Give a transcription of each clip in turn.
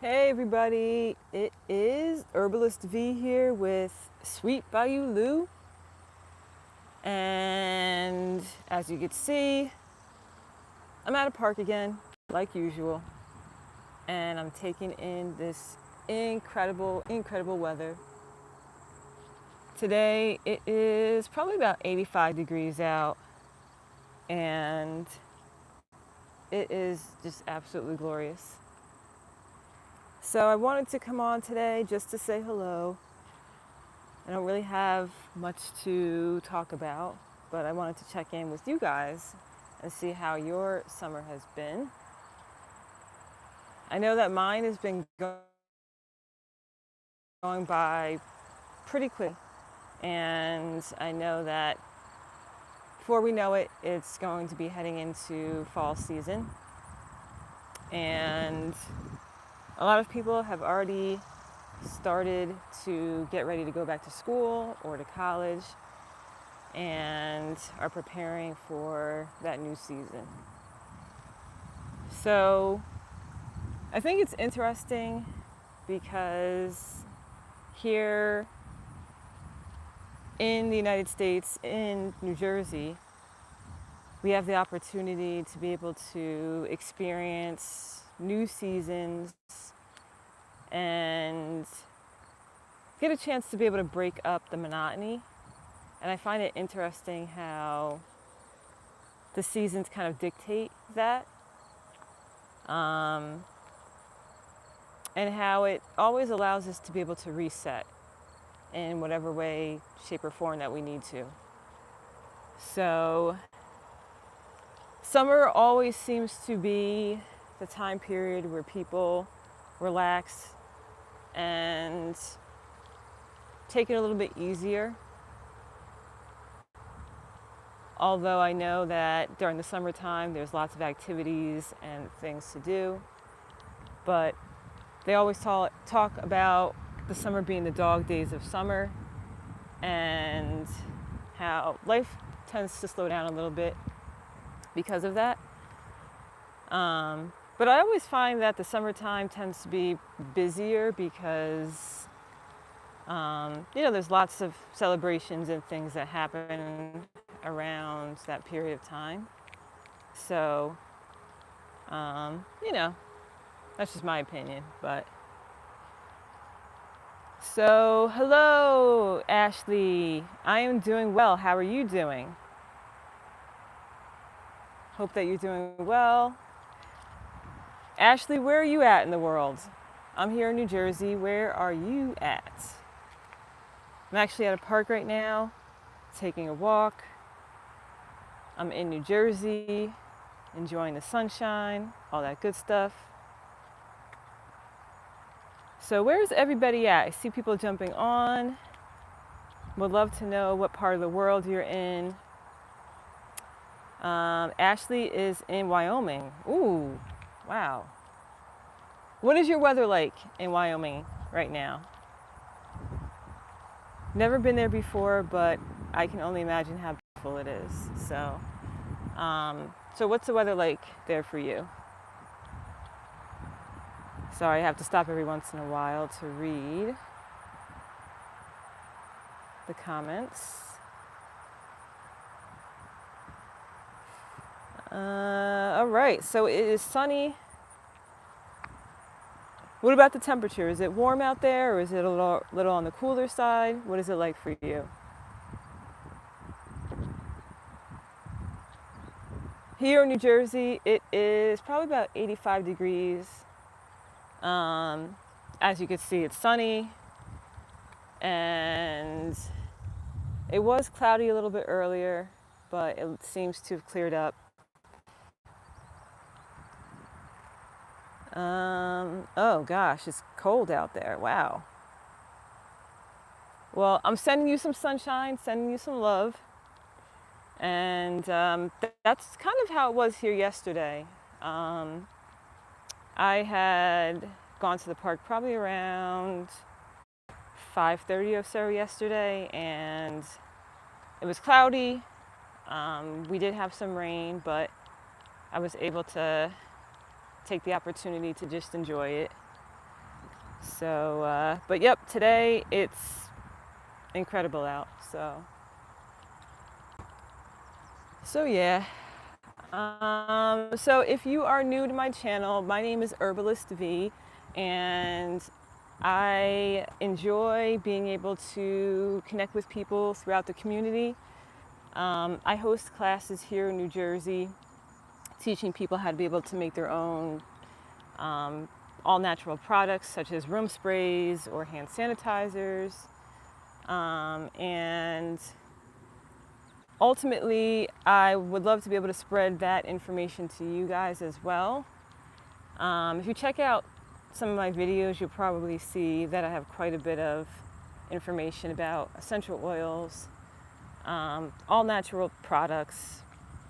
Hey everybody, it is Herbalist V here with Sweet Bayou Lou. And as you can see, I'm at a park again, like usual. And I'm taking in this incredible weather. Today it is probably about 85 degrees out, and it is just absolutely glorious. So I wanted to come on today just to say hello. I don't really have much to talk about, but I wanted to check in with you guys and see how your summer has been. I know that mine has been going by pretty quick, and I know that before we know it, it's going to be heading into fall season. And a lot of people have already started to get ready to go back to school or to college and are preparing for that new season. So I think it's interesting because here in the United States, in New Jersey, we have the opportunity to be able to experience new seasons and get a chance to be able to break up the monotony. And I find it interesting how the seasons kind of dictate that. And how it always allows us to be able to reset in whatever way, shape, or form that we need to. So summer always seems to be the time period where people relax and take it a little bit easier. Although I know that during the summertime there's lots of activities and things to do, but they always talk about the summer being the dog days of summer and how life tends to slow down a little bit because of that. But I always find that the summertime tends to be busier because, there's lots of celebrations and things that happen around that period of time. So, that's just my opinion, but. So, hello, Ashley. I am doing well. How are you doing? Hope that you're doing well. Ashley, where are you at in the world? I'm here in New Jersey. Where are you at? I'm actually at a park right now, taking a walk. I'm in New Jersey, enjoying the sunshine, all that good stuff. So where's everybody at? I see people jumping on. Would love to know what part of the world you're in. Ashley is in Wyoming. Ooh, wow. What is your weather like in Wyoming right now? Never been there before, but I can only imagine how beautiful it is. So what's the weather like there for you? Sorry, I have to stop every once in a while to read the comments. All right, so it is sunny. What about the temperature? Is it warm out there, or is it a little on the cooler side? What is it like for you? Here in New Jersey, it is probably about 85 degrees. As you can see, it's sunny, and it was cloudy a little bit earlier, but it seems to have cleared up. Oh gosh, it's cold out there. Wow. Well, I'm sending you some sunshine, sending you some love. And that's kind of how it was here yesterday. I had gone to the park probably around 5:30 or so yesterday, and it was cloudy. We did have some rain, but I was able to take the opportunity to just enjoy it. So, but yep, today it's incredible out. So yeah. So if you are new to my channel, my name is Herbalist V, and I enjoy being able to connect with people throughout the community. I host classes here in New Jersey, teaching people how to be able to make their own all natural products such as room sprays or hand sanitizers. And ultimately, I would love to be able to spread that information to you guys as well. If you check out some of my videos, you'll probably see that I have quite a bit of information about essential oils, all natural products,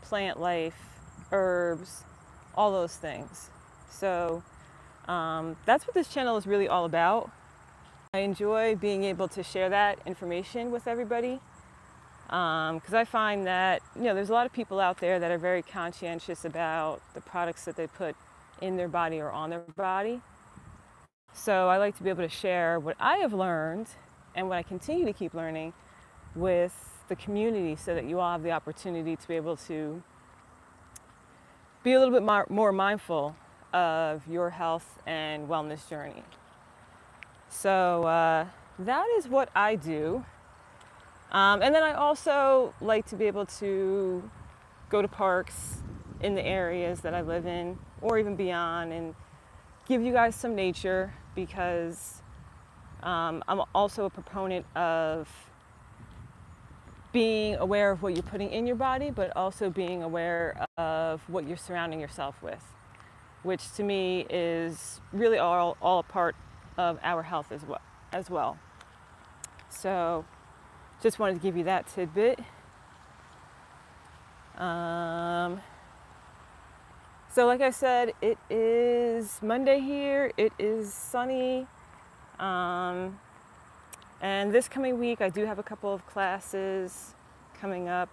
plant life, herbs, all those things. So that's what this channel is really all about. I enjoy being able to share that information with everybody, because I find that there's a lot of people out there that are very conscientious about the products that they put in their body or on their body. So I like to be able to share what I have learned and what I continue to keep learning with the community, so that you all have the opportunity to be able to be a little bit more mindful of your health and wellness journey. So that is what I do. And then I also like to be able to go to parks in the areas that I live in, or even beyond, and give you guys some nature, because I'm also a proponent of being aware of what you're putting in your body, but also being aware of what you're surrounding yourself with, which to me is really all a part of our health as well. So just wanted to give you that tidbit. So like I said, it is Monday here. It is sunny. And this coming week, I do have a couple of classes coming up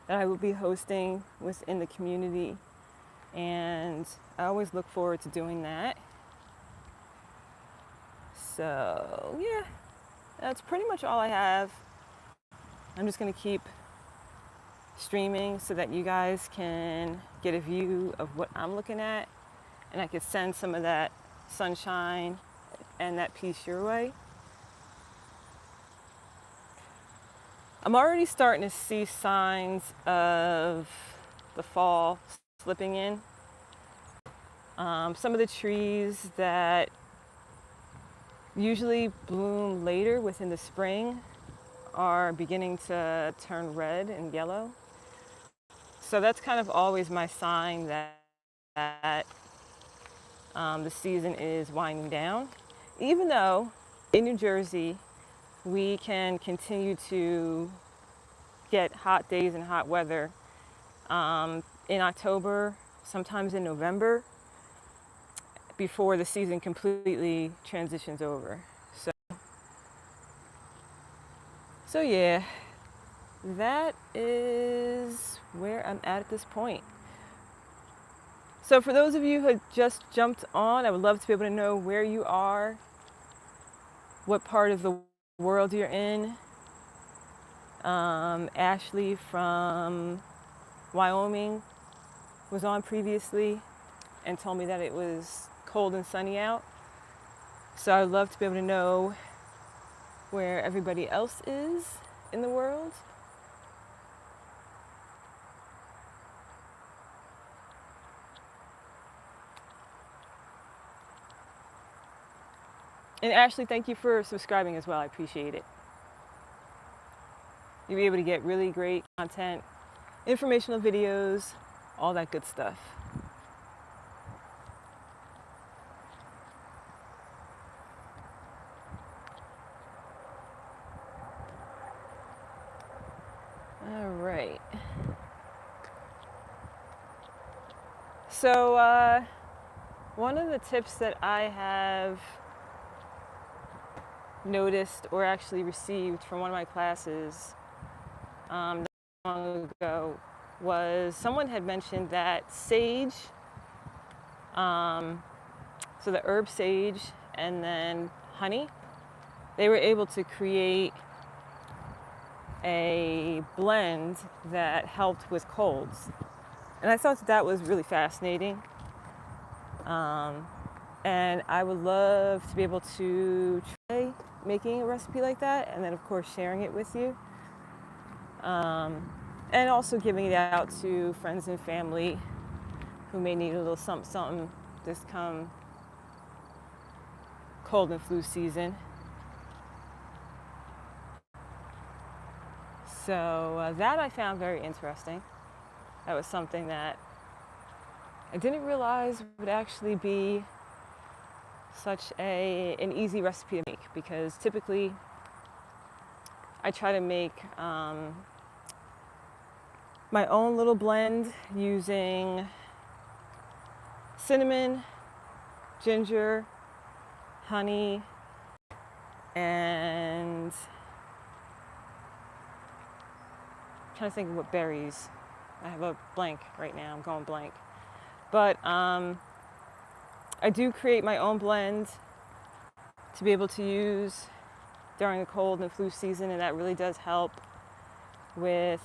that I will be hosting within the community. And I always look forward to doing that. So yeah, that's pretty much all I have. I'm just going to keep streaming so that you guys can get a view of what I'm looking at, and I could send some of that sunshine and that peace your way. I'm already starting to see signs of the fall slipping in. Some of the trees that usually bloom later within the spring are beginning to turn red and yellow. So that's kind of always my sign that the season is winding down. Even though in New Jersey, we can continue to get hot days and hot weather in October, sometimes in November, before the season completely transitions over. So yeah, that is where I'm at this point. So for those of you who had just jumped on, I would love to be able to know where you are, what part of the world you're in. Ashley from Wyoming was on previously and told me that it was cold and sunny out. So I'd love to be able to know where everybody else is in the world. And Ashley, thank you for subscribing as well. I appreciate it. You'll be able to get really great content, informational videos, all that good stuff. All right. So one of the tips that I have noticed, or actually received from one of my classes not long ago, was someone had mentioned that sage, so the herb sage, and then honey. They were able to create a blend that helped with colds. And I thought that was really fascinating. And I would love to be able to try making a recipe like that, and then of course sharing it with you. And also giving it out to friends and family who may need a little something, something this come cold and flu season. So that I found very interesting. That was something that I didn't realize would actually be such an easy recipe to make, because typically I try to make my own little blend using cinnamon, ginger, honey, and I'm trying to think of what berries. I have a blank right now. I'm going blank. But I do create my own blend to be able to use during the cold and flu season, and that really does help with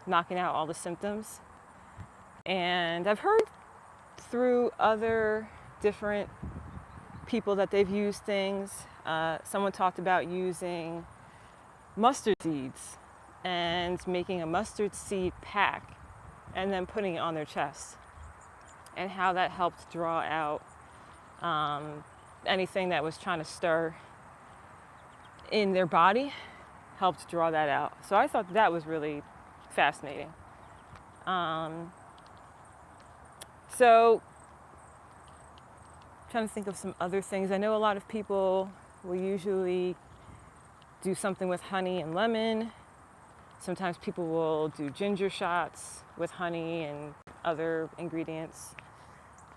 knocking out all the symptoms. And I've heard through other different people that they've used things. Someone talked about using mustard seeds and making a mustard seed pack and then putting it on their chest, and how that helped draw out anything that was trying to stir in their body, helped draw that out. So I thought that was really fascinating. So I'm trying to think of some other things. I know a lot of people will usually do something with honey and lemon. Sometimes people will do ginger shots with honey and other ingredients.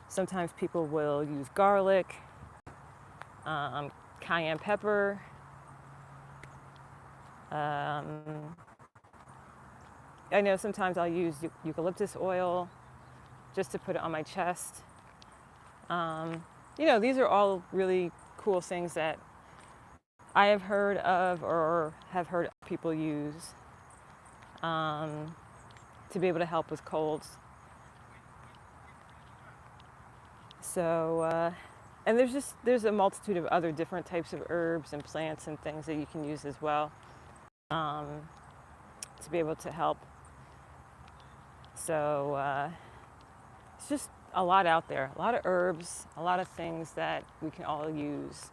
Sometimes people will use garlic, cayenne pepper. I know sometimes I'll use eucalyptus oil just to put it on my chest. These are all really cool things that I have heard of or have heard people use to be able to help with colds. So, and there's a multitude of other different types of herbs and plants and things that you can use as well to be able to help. So it's just a lot out there, a lot of herbs, a lot of things that we can all use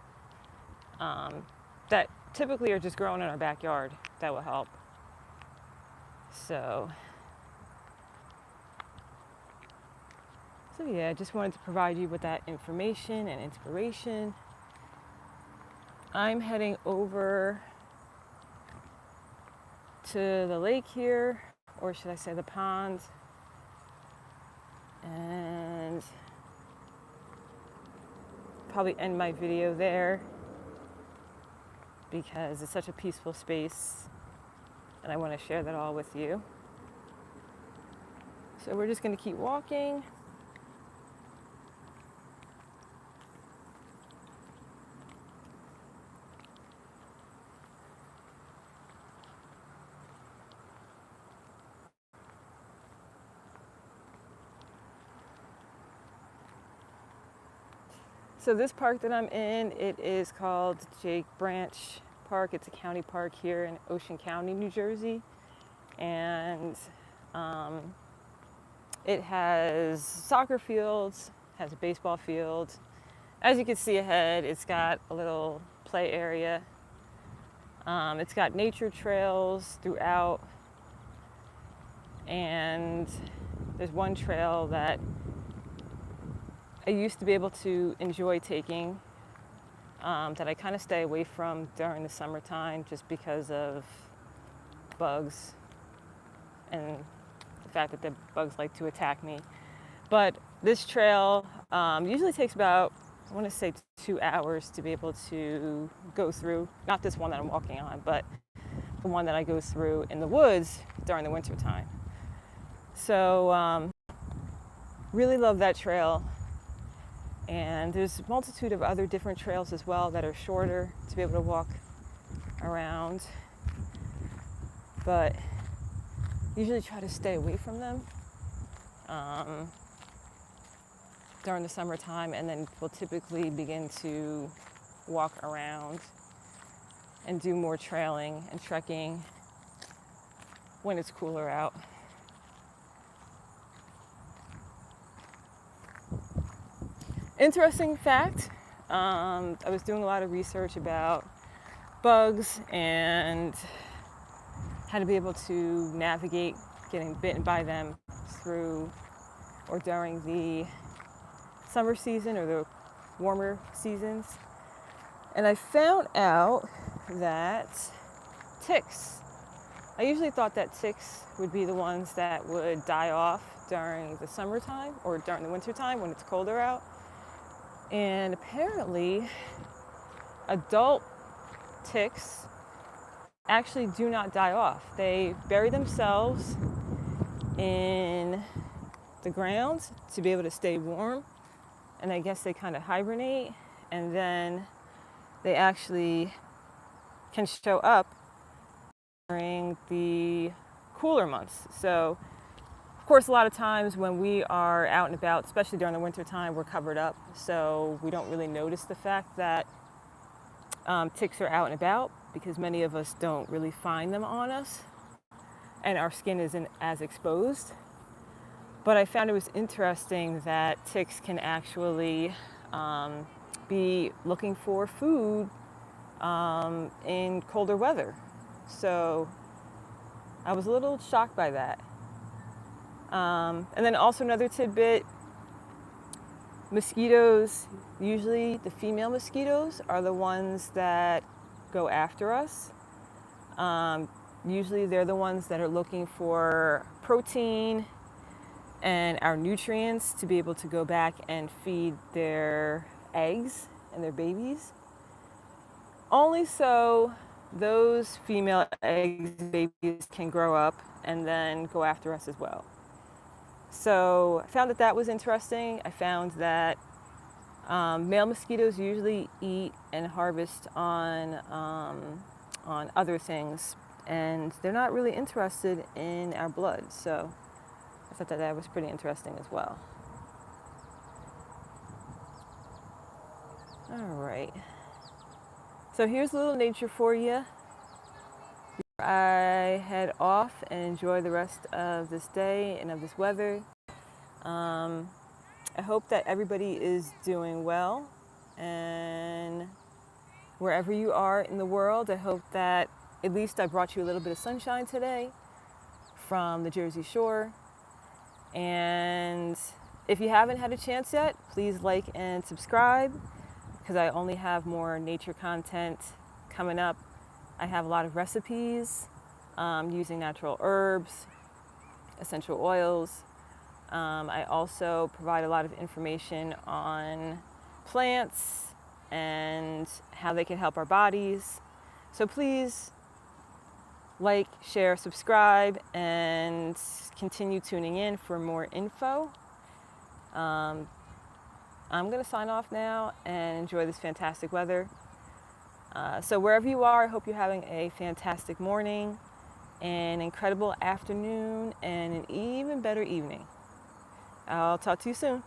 that typically are just growing in our backyard that will help. So yeah, I just wanted to provide you with that information and inspiration. I'm heading over to the lake here, or should I say the pond, and probably end my video there because it's such a peaceful space and I want to share that all with you. So we're just going to keep walking. So this park that I'm in, it is called Jake Branch Park. It's a county park here in Ocean County, New Jersey. And it has soccer fields, has a baseball field. As you can see ahead, it's got a little play area. It's got nature trails throughout. And there's one trail that I used to be able to enjoy taking that I kind of stay away from during the summertime just because of bugs and the fact that the bugs like to attack me. But this trail usually takes about, I want to say 2 hours to be able to go through. Not this one that I'm walking on, but the one that I go through in the woods during the winter time. So really love that trail. And there's a multitude of other different trails as well that are shorter to be able to walk around, but usually try to stay away from them during the summertime, and then we'll typically begin to walk around and do more trailing and trekking when it's cooler out. Interesting fact, I was doing a lot of research about bugs and how to be able to navigate getting bitten by them through or during the summer season or the warmer seasons. And I found out that ticks, I usually thought that ticks would be the ones that would die off during the summertime or during the wintertime when it's colder out. And apparently adult ticks actually do not die off. They bury themselves in the ground to be able to stay warm, and I guess they kind of hibernate, and then they actually can show up during the cooler months. So of course, a lot of times when we are out and about, especially during the winter time, we're covered up, so we don't really notice the fact that ticks are out and about, because many of us don't really find them on us and our skin isn't as exposed. But I found it was interesting that ticks can actually be looking for food in colder weather. So I was a little shocked by that. And then also another tidbit, mosquitoes, usually the female mosquitoes are the ones that go after us. Usually they're the ones that are looking for protein and our nutrients to be able to go back and feed their eggs and their babies. Only so those female eggs and babies can grow up and then go after us as well. So I found that that was interesting. I found that male mosquitoes usually eat and harvest on other things, and they're not really interested in our blood. So I thought that that was pretty interesting as well. All right. So here's a little nature for you. I head off and enjoy the rest of this day and of this weather. I hope that everybody is doing well, and wherever you are in the world, I hope that at least I brought you a little bit of sunshine today from the Jersey Shore. And if you haven't had a chance yet, please like and subscribe, because I only have more nature content coming up. I have a lot of recipes using natural herbs, essential oils. I also provide a lot of information on plants and how they can help our bodies. So please like, share, subscribe, and continue tuning in for more info. I'm going to sign off now and enjoy this fantastic weather. So wherever you are, I hope you're having a fantastic morning, an incredible afternoon, and an even better evening. I'll talk to you soon.